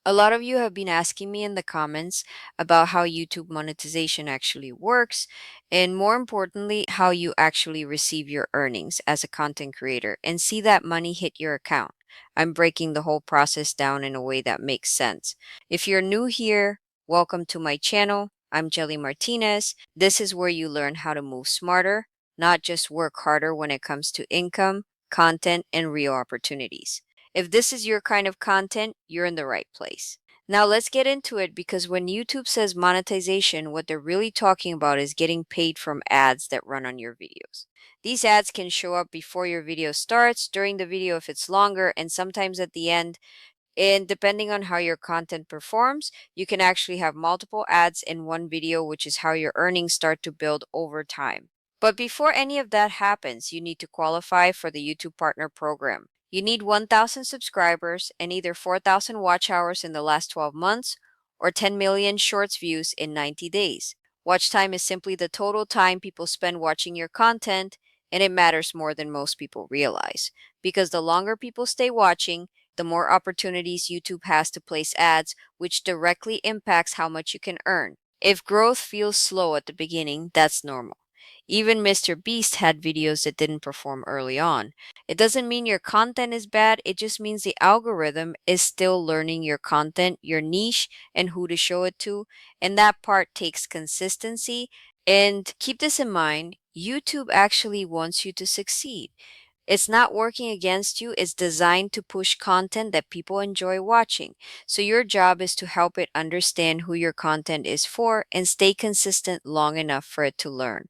A lot of you have been asking me in the comments about how YouTube monetization actually works, and more importantly, how you actually receive your earnings as a content creator and see that money hit your account. I'm breaking the whole process down in a way that makes sense. If you're new here, welcome to my channel. I'm Jelly Martinez. This is where you learn how to move smarter, not just work harder when it comes to income, content, and real opportunities. If this is your kind of content, you're in the right place. Now let's get into it because when YouTube says monetization, what they're really talking about is getting paid from ads that run on your videos. These ads can show up before your video starts, during the video if it's longer, and sometimes at the end. And depending on how your content performs, you can actually have multiple ads in one video, which is how your earnings start to build over time. But before any of that happens, you need to qualify for the YouTube Partner Program. You need 1,000 subscribers and either 4,000 watch hours in the last 12 months or 10 million shorts views in 90 days. Watch time is simply the total time people spend watching your content, and it matters more than most people realize. Because the longer people stay watching, the more opportunities YouTube has to place ads, which directly impacts how much you can earn. If growth feels slow at the beginning, that's normal. Even Mr. Beast had videos that didn't perform early on. It doesn't mean your content is bad, it just means the algorithm is still learning your content, your niche, and who to show it to, and that part takes consistency. And keep this in mind, YouTube actually wants you to succeed. It's not working against you, it's designed to push content that people enjoy watching. So your job is to help it understand who your content is for and stay consistent long enough for it to learn.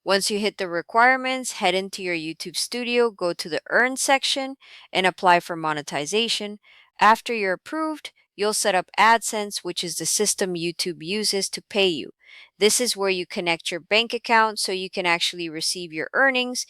Once you hit the requirements, head into your YouTube studio, go to the Earn section, and apply for monetization. After you're approved, you'll set up AdSense, which is the system YouTube uses to pay you. This is where you connect your bank account so you can actually receive your earnings.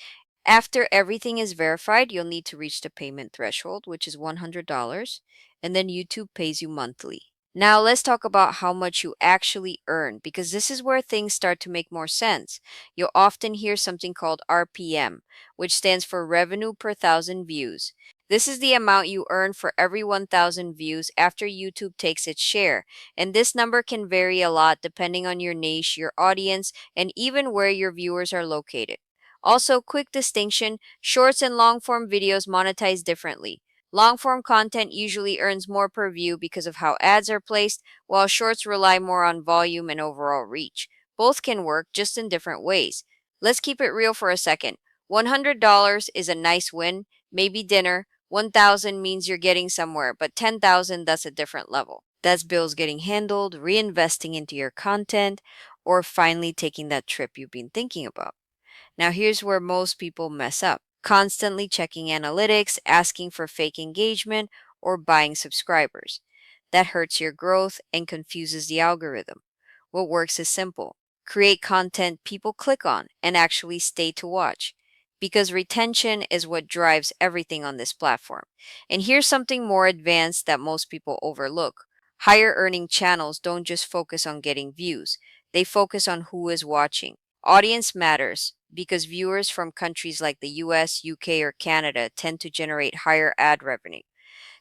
After everything is verified, you'll need to reach the payment threshold, which is $100, and then YouTube pays you monthly. Now, let's talk about how much you actually earn because this is where things start to make more sense. You'll often hear something called RPM, which stands for Revenue per Thousand Views. This is the amount you earn for every 1,000 views after YouTube takes its share. And this number can vary a lot depending on your niche, your audience, and even where your viewers are located. Also, quick distinction, shorts and long form videos monetize differently. Long form content usually earns more per view because of how ads are placed, while shorts rely more on volume and overall reach. Both can work, just in different ways. Let's keep it real for a second. $100 is a nice win, maybe dinner. 1,000 means you're getting somewhere, but 10,000, that's a different level. That's bills getting handled, reinvesting into your content, or finally taking that trip you've been thinking about. Now, here's where most people mess up: constantly checking analytics, asking for fake engagement, or buying subscribers. That hurts your growth and confuses the algorithm. What works is simple: create content people click on and actually stay to watch. Because retention is what drives everything on this platform. And here's something more advanced that most people overlook: higher earning channels don't just focus on getting views, they focus on who is watching. Audience matters because viewers from countries like the US, UK, or Canada tend to generate higher ad revenue.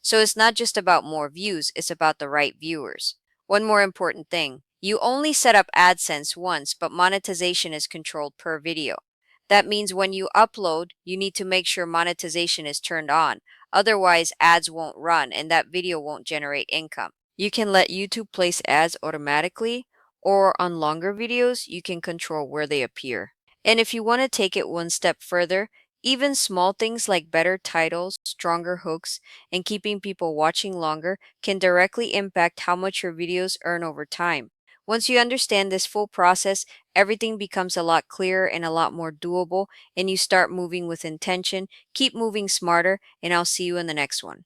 So it's not just about more views, it's about the right viewers. One more important thing: you only set up AdSense once, but monetization is controlled per video. That means when you upload, you need to make sure monetization is turned on. Otherwise, ads won't run and that video won't generate income. You can let YouTube place ads automatically, or on longer videos, you can control where they appear. And if you want to take it one step further, even small things like better titles, stronger hooks, and keeping people watching longer can directly impact how much your videos earn over time. Once you understand this full process, everything becomes a lot clearer and a lot more doable, and you start moving with intention. Keep moving smarter, and I'll see you in the next one.